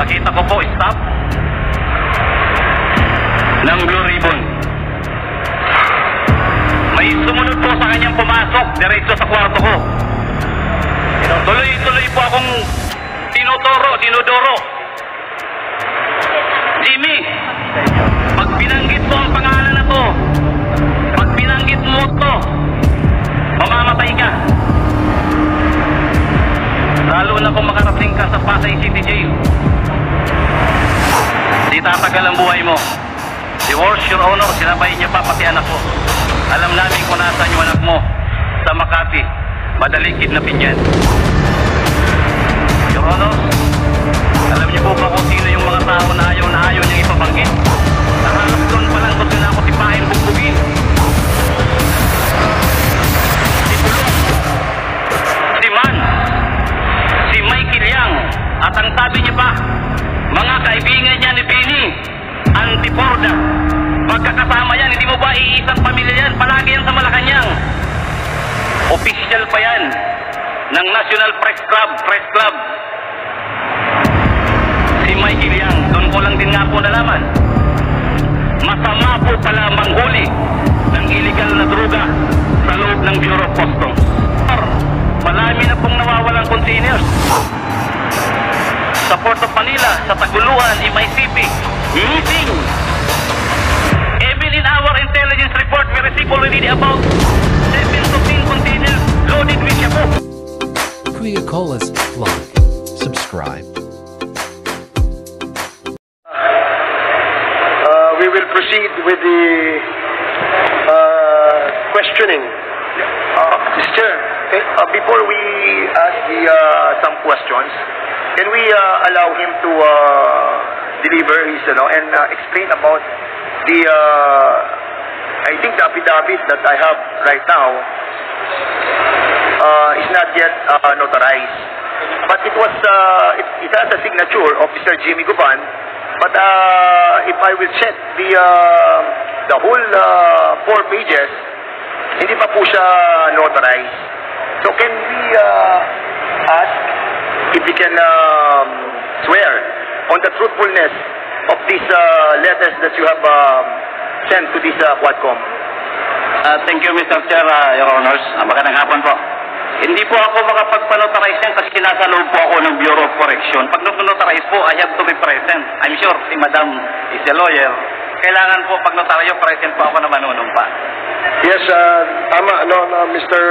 Nakita ko po, staff ng Blue Ribbon. May sumunod po sa kanyang pumasok, diretso sa kwarto ko. Tuloy-tuloy po akong dinodoro. Jimmy, pag binanggit mo ang pangalan na to, pag binanggit mo to, mamamatay ka. Lalo na kung makarating ka sa Pasay City Jail. Di tatagal ang buhay mo. Divorce, Your Honor, sinabay niya pa pati anak ko. Alam namin kung nasaan yung anak mo. Sa Makati, madaling kidnapin yan. Your Honor, alam niyo po ba kung sino yung mga tao na ayaw niyang ipabanggit? Nakalap doon pa lang gusto na ako tipahin, bugbugin. Si Pulong, si Man, si Michael Yang, at ang sabi niya pa, mga kaibigan niya ni Benny, Antiporda. Magkakasama yan, hindi mo ba iisang pamilya yan? Palagi yan sa Malacanang. Official pa yan ng National Press Club. Si Michael Yang, doon ko lang din nga po nalaman. Masama po pala manghuli ng illegal na droga sa loob ng Bureau of Customs. Marami na pong nawawalang containers. Sa Port of Manila, sa Taguluan, MICP, missing. Even in our intelligence report, we received already about 7 to 10 containers loaded with shabu. Kuya Cola's vlog. Subscribe. We will proceed with the questioning. Mr. Chair, before we ask some questions, can we allow him to deliver his, and explain about the, I think the affidavit that I have right now is not yet notarized. But it was, it has a signature of Mr. Jimmy Guban. But if I will check the whole 4 pages, hindi pa po siya notarized. So can we ask if we can swear on the truthfulness of these letters that you have sent to this Quadcom? Thank you, Mr. Chair, Your Honors. Magandang hapon po. Hindi po ako makapagpanotarize yan kasi nasa loob po ako ng Bureau of Correction. Pag notarize po, I have to be present. I'm sure si Madam is a lawyer. Kailangan po pag notaryo, present po ako na manunumpa. Yes, tama, Mr.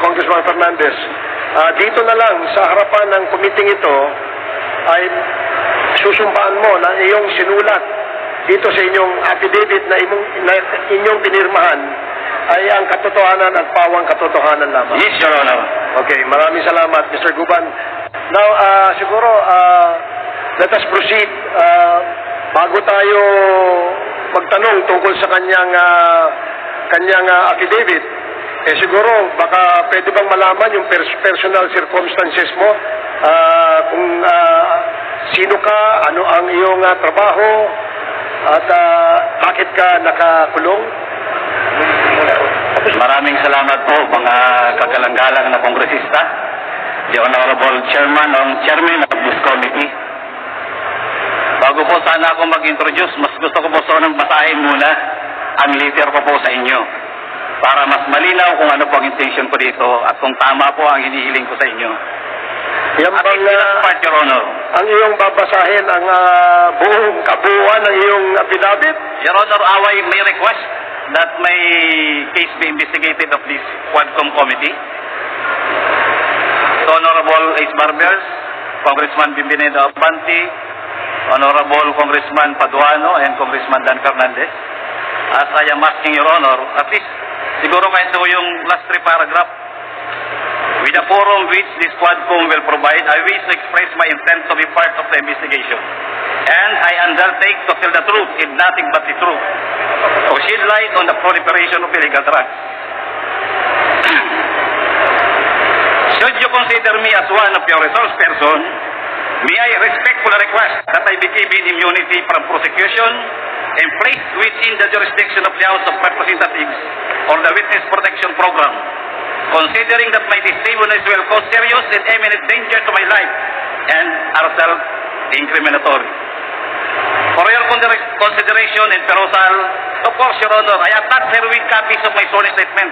Congressman Fernandez. Dito na lang, sa harapan ng committee ito, ay susumpaan mo na iyong sinulat dito sa inyong affidavit na inyong pinirmahan ay ang katotohanan at pawang katotohanan lamang. Yes, Your Honor. Okay, maraming salamat, Mr. Guban. Now, siguro, let us proceed. Bago tayo magtanong tungkol sa kanyang affidavit, siguro, baka pwede bang malaman yung personal circumstances mo? Kung sino ka, ano ang iyong trabaho, at bakit ka nakakulong? Maraming salamat po mga kagalang-galang na kongresista, the Honorable Chairman of this committee. Bago po sana ako mag-introduce, mas gusto ko po sanang basahin muna ang letter ko po sa inyo para mas malinaw kung ano po ang intention ko dito at kung tama po ang hinihiling ko sa inyo. Yan bang, Your Honor, ang iyong babasahin ang buong kabuuan ng iyong affidavit? Your Honor, may request that may case be investigated of this Quadcom committee. So, Honorable Ace Barbers, Congressman Bimbineda Abante, Honorable Congressman Paduano, and Congressman Dan Fernandez. As I am asking Your Honor, at least, siguro kahit ito yung last 3 paragraph, with the forum which this Quadcom will provide, I wish to express my intent to be part of the investigation. And I undertake to tell the truth, if nothing but the truth, to shed light on the proliferation of illegal drugs. Should you consider me as one of your resource person, may I respectfully request that I be given immunity from prosecution and placed within the jurisdiction of the House of Representatives or the Witness Protection Program, considering that my testimony will cause serious and imminent danger to my life and ourselves incriminatory. For your consideration and perusal, of course, Your Honor, I attach herewith copies of my sworn statement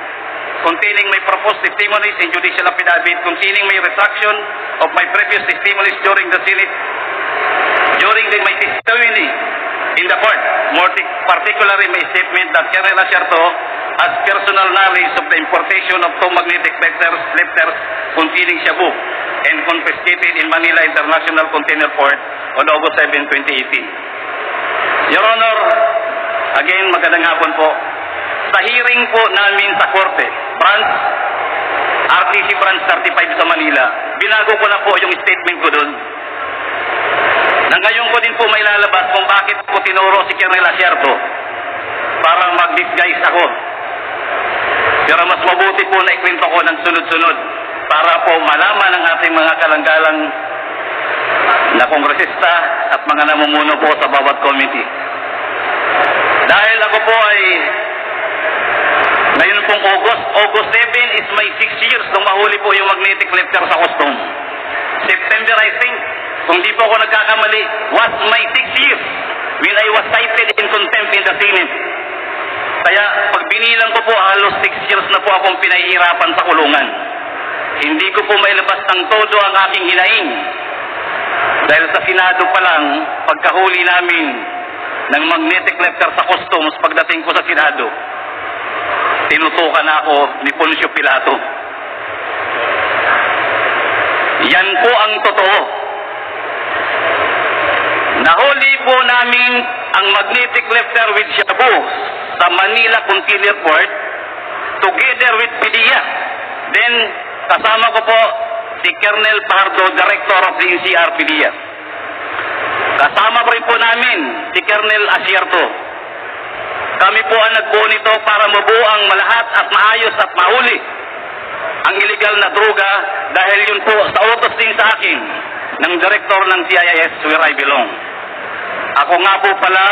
containing my proposed testimonies and judicial affidavit containing my retraction of my previous testimonies during the Senate, my testimony in the court, more particularly my statement that Colonel Asierto has personal knowledge of the importation of two magnetic lifters containing shabu and confiscated in Manila International Container Port on August 7, 2018. Your Honor, again, magandang hapon po. Sa hearing po namin sa korte, RTC Branch 35 sa Manila, binago ko na po yung statement ko doon. Na ngayon ko din po may lalabas kung bakit po tinuro si Colonel Asierto para mag-disguise ako. Pero mas mabuti po na ikwento ko ng sunod-sunod para po malaman ng ating mga kalanggalang na kongresista at mga namumuno po sa bawat committee. Dahil ako po ay ngayon pong August 7 is my 6 years nung mahuli po yung magnetic lifter sa custom. September, I think, kung di po ako nagkakamali, was my 6 years when I was cited in contempt in the Senate. Kaya pag binilang ko po, halos 6 years na po akong pinahihirapan sa kulungan. Hindi ko po mailabas ng todo ang aking hinaing. Dahil sa Senado pa lang, pagkahuli namin ng magnetic lifter sa customs, pagdating ko sa Senado, tinutukan ako ni Poncio Pilato. Yan po ang totoo. Nahuli po namin ang magnetic lifter with shabu sa Manila Container Port together with PDEA. Then, kasama ko po si Colonel Pardo, Director of the NCR PDEA. Kasama po rin po namin si Colonel Asierto. Kami po ang nagbuo nito para mabuo ang malahat at maayos at mahuli ang illegal na droga dahil yun po sa utos din sa akin ng Director ng CIS where I belong. Ako nga po pala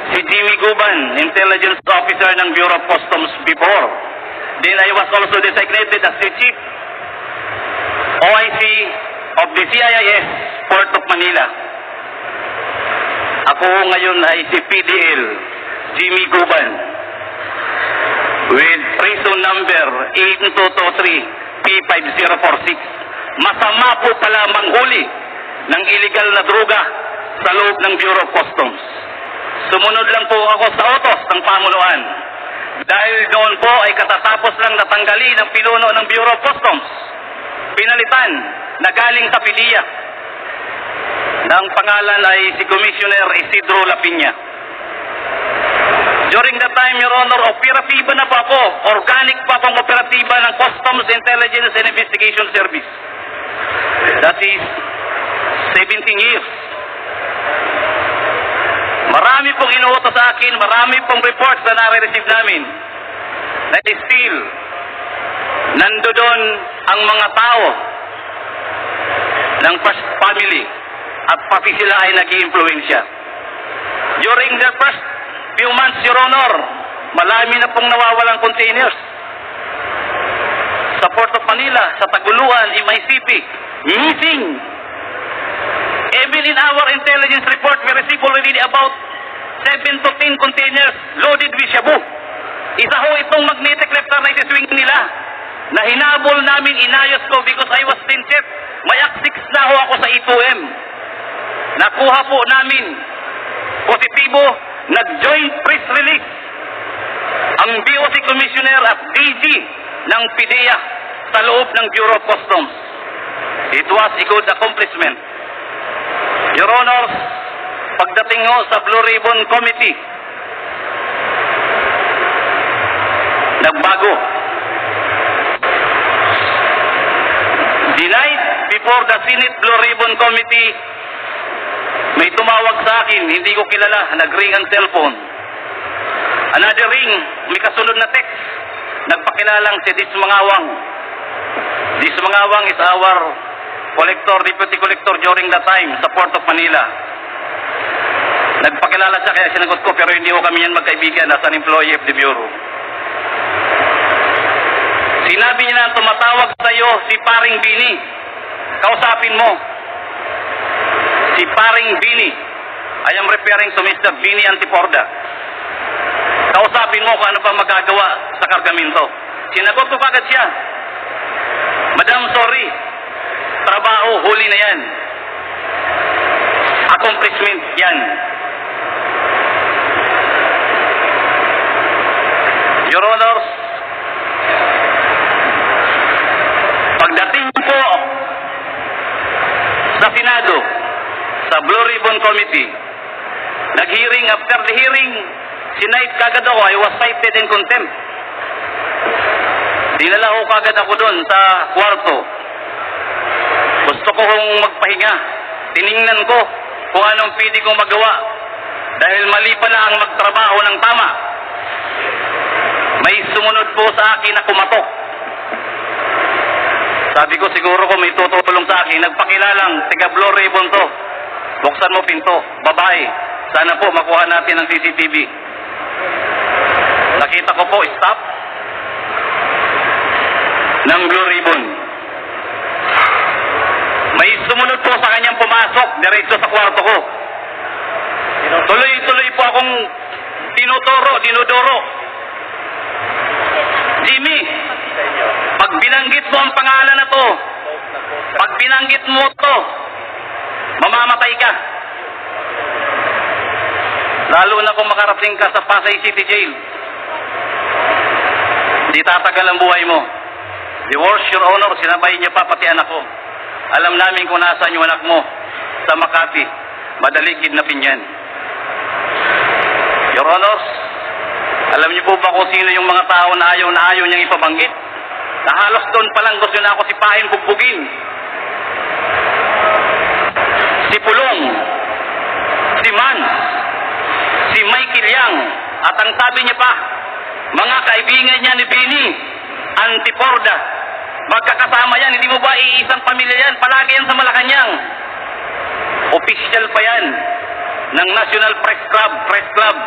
si Jimmy Guban, Intelligence Officer ng Bureau of Customs before. Then I was also designated as the Chief OIC of the CIS Port of Manila. Ako ngayon ay si PDL Jimmy Guban with prison number 8223 P5046. Masama po pala manghuli ng illegal na droga sa loob ng Bureau of Customs. Sumunod lang po ako sa utos ng pamunuan. Dahil doon po ay katatapos lang natanggalin ang pinuno ng Bureau of Customs. Pinalitan na galing sa PDEA. Ang pangalan ay si Commissioner Isidro Lapiña. During that time, Your Honor, operatiba na po ako. Organic pa akong operatiba ng Customs Intelligence and Investigation Service. That is 17 years. Marami pong inuutos sa akin, marami pong reports na nare-receive namin. Na still, nandoon ang mga tao ng first family at pati sila ay nag-i-influensya. During the first few months, Your Honor, malami na pong nawawalang containers. Sa Port of Manila, sa Taguluan, MICP, missing. Even in our intelligence report, we received already about 7 to 10 containers loaded with shabu. Isa ho itong magnetic lifter na isiswing nila na hinabol namin, inayos ko because I was tinted. May aksik na ho ako sa E2M. Nakuha po namin positibo, nag-joint press release ang BOC Commissioner at DG ng PDEA sa loob ng Bureau of Customs. It was a good accomplishment. Your Honor, pagdating ho sa Blue Ribbon Committee, nagbago. The night before the Senate Blue Ribbon Committee, may tumawag sa akin, hindi ko kilala, nag-ring ang cellphone. Another ring, may kasunod na text, nagpakilalang si Dis Mangawang. Dis Mangawang is our collector, deputy collector during that time sa Port of Manila. Nagpakilala siya kaya sinagot ko, pero hindi ko kami yan magkaibigan as an employee of the Bureau. Sinabi niya na tumatawag sa iyo si Paring Bini. Kausapin mo. Si paring Bini, I am referring to Mr. Bini Antiporda. Kausapin mo kung ano pa magagawa sa kargamento. Sinagot ko kagad siya. Madam, sorry. Trabaho, huli na yan. Accomplishment yan. Your Honors, pagdating po sa Senado, sa Blue Ribbon Committee, nag-hearing, after the hearing, sinight kagad ako, I was cited in contempt. Dinala ko kagad ako doon sa kwarto. Gusto ko kong magpahinga. Tiningnan ko kung anong pwede kong magawa. Dahil mali pala ang magtrabaho ng tama. May sumunod po sa akin na kumatok. Sabi ko siguro kung may tutulong sa akin, nagpakilalang, tiga Blue Ribbon to. Buksan mo pinto, babae. Sana po makuha natin ang CCTV. Nakita ko po, stop ng Blue Ribbon. May sumunod po sa kanyang pumasok, diretso sa kwarto ko. Tuloy-tuloy po akong dinodoro. Jimmy, pag binanggit mo ang pangalan na to, pag binanggit mo to, mamamatay ka. Lalo na kung makarating ka sa Pasay City Jail. Di tatagal ang buhay mo. The worst, Your Honor, sinabay niya pa pati anak ko. Alam namin kung nasaan yung anak mo. Sa Makati. Madali kidnapin yan. Your Honors, alam niyo po ba kung sino yung mga tao na ayaw niyang ipabanggit? Na halos doon pa lang gusto na ako sipahin, bugbugin. Si Pulong, si Mans, si Michael Yang, at ang sabi niya pa, mga kaibigan niya ni Bini Antiporda, magkakasama yan, hindi mo ba iisang pamilya yan? Palagi yan sa Malacanang. Official pa yan ng National Press Club.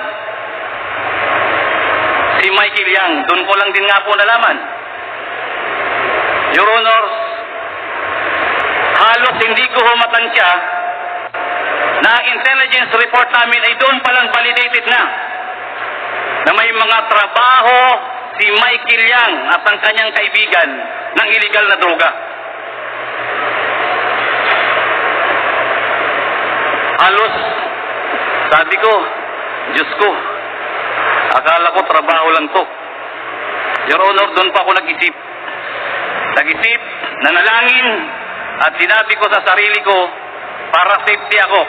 Si Michael Yang, doon ko lang din nga po nalaman. Your Honors, halos hindi ko humatansya na ang intelligence report namin ay doon palang validated na may mga trabaho si Michael Yang at ang kanyang kaibigan ng illegal na droga. Halos, sabi ko, Diyos ko, akala ko trabaho lang to. Your Honor, doon pa ako nag-isip, nanalangin, at sinabi ko sa sarili ko, para safety ako.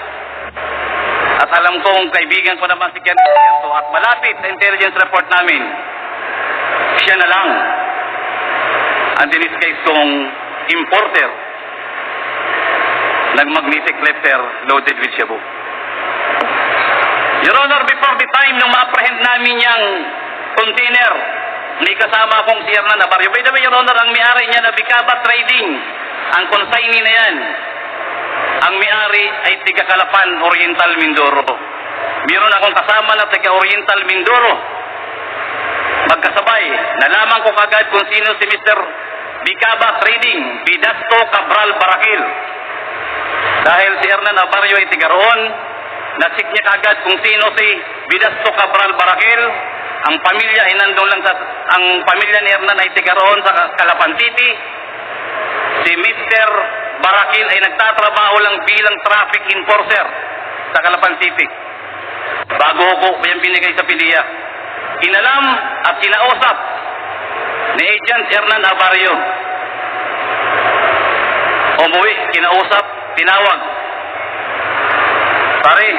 At alam kong kaibigan ko naman si Ken Roberto at malapit sa intelligence report namin, siya na lang ang diniskais kong importer ng magnetic letter loaded with shabu. Your Honor, before the time nung ma-apprehend namin yung container, may kasama akong si Hernan Navarro. By the way, Your Honor, ang may-ari niya na Bicaba Trading, ang consignee na yan, ang may-ari ay tiga Calapan, Oriental, Mindoro. Meron akong kasama na tiga Oriental, Mindoro. Magkasabay, nalaman ko kagad kung sino si Mr. Bicaba Trading, Bidasto Cabral Barakil. Dahil si Hernan Navarro ay tiga roon, nasik niya kagad kung sino si Bidasto Cabral Barakil. Ang pamilya ay nandun lang ang pamilya ni Hernan ay tiga roon sa Calapan City. Si Mr. Barakil ay nagtatrabaho lang bilang traffic enforcer sa Calapan City. Bago ko yung binigay sa PDEA. Inalam at kinausap ni Agent Hernan Navarro. Umuwi, kinausap, tinawag. Pare,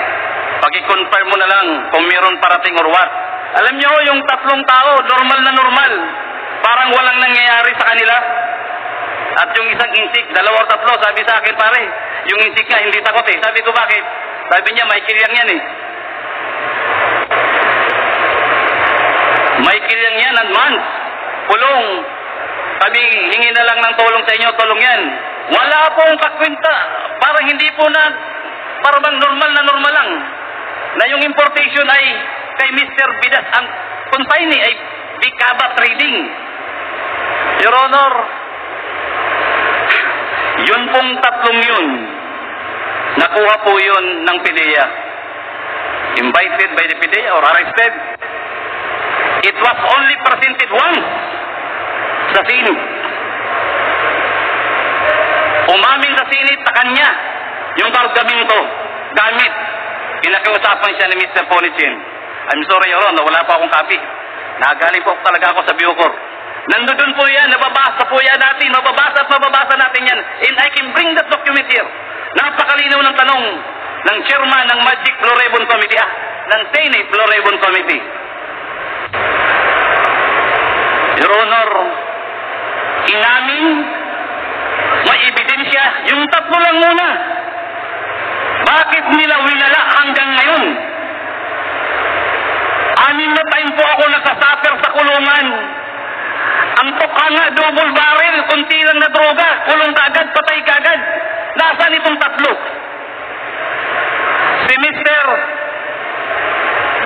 pag-i-confirm mo na lang kung meron parating or what. Alam niyo, yung tatlong tao, normal na normal. Parang walang nangyayari sa kanila. At yung isang insik, dalawa o tatlo, sabi sa akin, pare, yung insik nga, hindi takot eh. Sabi ko, bakit? Sabi niya, Michael Yang yan eh. Michael Yang yan, and Mans, Pulong. Sabi, hingi na lang ng tulong sa inyo, tulong yan. Wala pong kakwenta. Parang hindi po na, parang normal na normal lang. Na yung importation ay kay Mr. Bidas, ang consignee ay Bicaba Trading. Your Honor, yun pong tatlong yun, Nakuha po yun ng PDEA. Invited by the PDEA or arrested. It was only presented once sa Senate. Umamin sa Senate sa kanya yung argumento gamit. Pinakiusapan siya ni Mr. Polichin. I'm sorry, Your Honor, wala pa akong copy. Nagaling po talaga ako sa Bucor. Nandun po yan, nababasa po yan natin, mababasa at mababasa natin yan. And I can bring that document here. Napakalinaw ng tanong ng chairman ng Magic Blue Ribbon Committee, ng Senate Blue Ribbon Committee. Your Honor, inamin, may ebidensya, yung tatlo lang muna. Bakit nila winala hanggang ngayon? 6 na time po ako nakasuffer sa kulungan. Ang tukha nga, double barrel, kunti lang na droga, kulong kagad, patay kagad. Nasaan itong tatlo? Si Mr.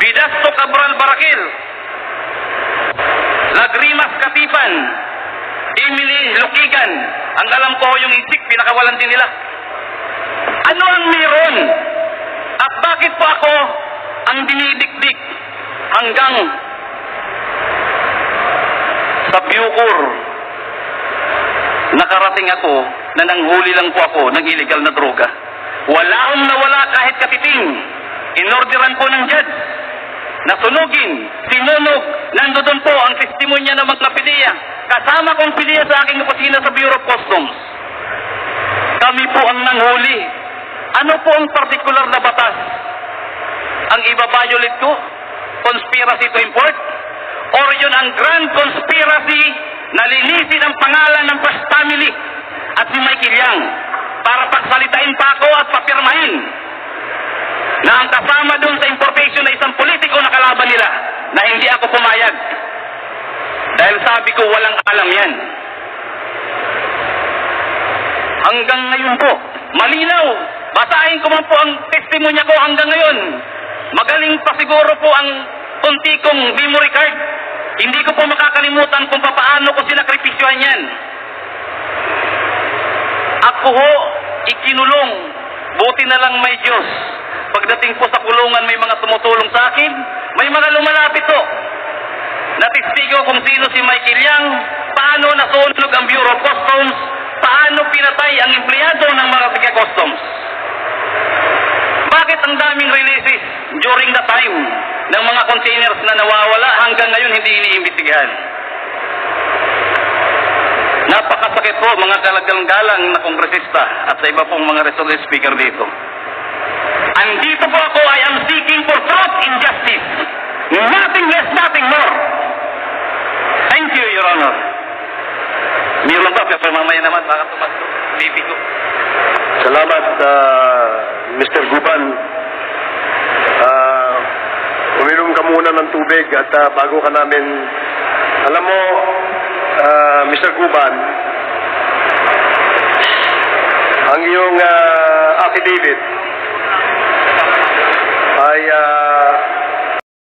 Vidasto Cabral Barakil, Lagrimas Katipan, Emily Lukigan, ang alam ko yung isik, pinakawalan din nila. Ano ang meron? At bakit po ako ang dinidikdik hanggang sa Bucor? Nakarating ako na nanghuli lang po ako ng illegal na droga. Wala akong nawala kahit katiting. Inorderan po ng judge. Nasunugin, sinunog, nandoon po ang testimonya ng mga PDEA. Kasama kong PDEA sa aking opisina sa Bureau of Customs. Kami po ang nanghuli. Ano po ang partikular na batas? Ang iba-violate ko? Conspiracy to import? Or yun ang grand conspiracy na linisin ang pangalan ng First Family at si Michael Yang para pagsalitain pa ako at papirmahin na ang kasama dun sa importation na isang politiko na kalaban nila na hindi ako pumayag. Dahil sabi ko walang alam yan. Hanggang ngayon po, malinaw. Basahin ko man po ang testimonya ko hanggang ngayon. Magaling pa siguro po ang unti kong memory card. Hindi ko po makakalimutan kung paano ko sinakripisyohan yan. Ako ho, ikinulong. Buti na lang may Diyos. Pagdating po sa kulungan, may mga tumutulong sa akin. May mga lumalapit po. Natistigo kung sino si Michael Yang, paano nasunog ang Bureau of Customs, paano pinatay ang empleyado ng mga taga-customs. Bakit ang daming releases during the time ng mga containers na nawawala hanggang ngayon hindi iniimbestigahan? Napakasakit po mga galagalang-galang na kongresista at sa iba pong mga resource speaker dito. Andito po ako, I am seeking for truth and justice. Nothing less, nothing more. Thank you, Your Honor. Meron pa, pero mamaya naman, baka tumasok. Baby ko. Salamat, Mr. Guban. Uminom ka muna ng tubig at bago ka namin... Alam mo, Mr. Guban, ang iyong affidavit